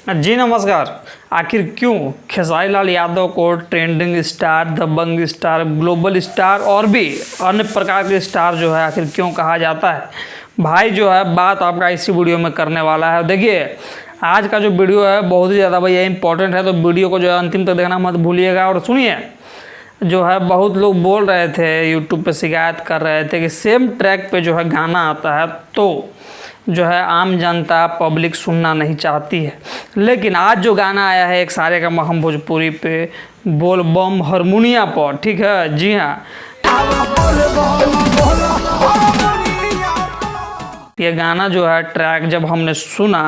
जी नमस्कार। आखिर क्यों खेसारी लाल यादव को ट्रेंडिंग स्टार, दबंग स्टार, ग्लोबल स्टार और भी अन्य प्रकार के स्टार जो है आखिर क्यों कहा जाता है? भाई जो है बात आपका इसी वीडियो में करने वाला है। देखिए आज का जो वीडियो है बहुत ही ज़्यादा भैया इंपॉर्टेंट है, तो वीडियो को जो है अंतिम तक देखना मत भूलिएगा। और सुनिए, जो है बहुत लोग बोल रहे थे, यूट्यूब पे शिकायत कर रहे थे कि सेम ट्रैक पे जो है गाना आता है तो जो है आम जनता पब्लिक सुनना नहीं चाहती है। लेकिन आज जो गाना आया है एक सारे का हम भोजपुरी पे बोल बम हारमोनिया पर, ठीक है, जी हाँ, ये गाना जो है ट्रैक जब हमने सुना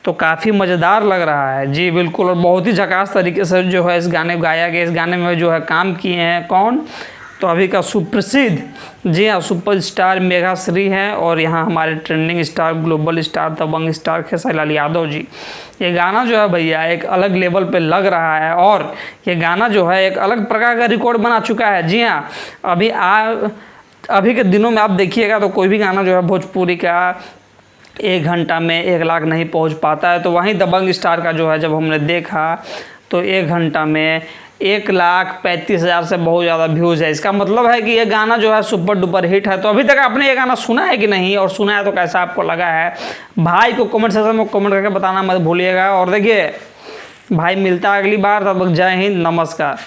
तो काफ़ी मज़ेदार लग रहा है। जी बिल्कुल, और बहुत ही झकास तरीके से जो है इस गाने को गाया गया। इस गाने में जो है काम किए हैं कौन? तो अभी का सुप्रसिद्ध, जी हाँ, सुपर स्टार मेघा श्री हैं, और यहाँ हमारे ट्रेंडिंग स्टार, ग्लोबल स्टार, दबंग स्टार खेसारी लाल यादव जी। ये गाना जो है भैया एक अलग लेवल पे लग रहा है, और ये गाना जो है एक अलग प्रकार का रिकॉर्ड बना चुका है। जी हाँ, अभी के दिनों में आप देखिएगा तो कोई भी गाना जो है भोजपुरी का 1 घंटा में 1 लाख नहीं पहुंच पाता है। तो वहीं दबंग स्टार का जो है जब हमने देखा तो 1 घंटा में 1,35,000 से बहुत ज़्यादा व्यूज़ है। इसका मतलब है कि ये गाना जो है सुपर डुपर हिट है। तो अभी तक आपने ये गाना सुना है कि नहीं, और सुना है तो कैसा आपको लगा है? भाई को कमेंट सेक्शन में कमेंट करके बताना मत भूलिएगा। और देखिए भाई, मिलता है अगली बार, तब तक जय हिंद, नमस्कार।